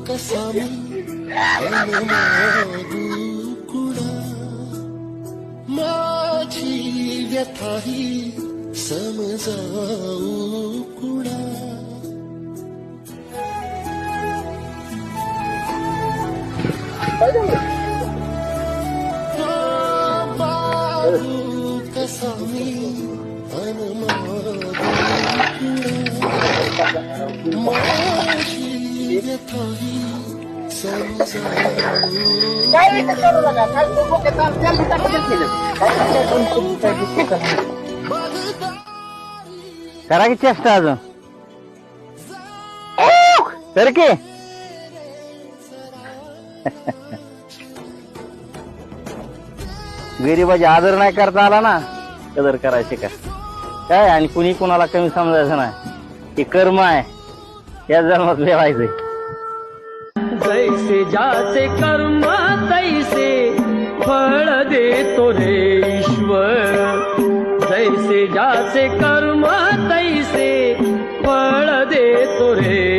कसा मी मागू कुणा माझी व्यथाही समजावू कुणा मागू कसा मी माझी व्यथाही करा की चेष्टा अजून कर की गरीबाची आदर नाही करता आला ना कदर करायची का काय आणि कुणी कुणाला कमी समजायचं नाही हे कर्म आहे या जन्मात लिहायचंय जैसे जाचे कर्म तैसे फळ देतो रे ईश्वर जैसे जाचे कर्म तैसे फळ देतो रे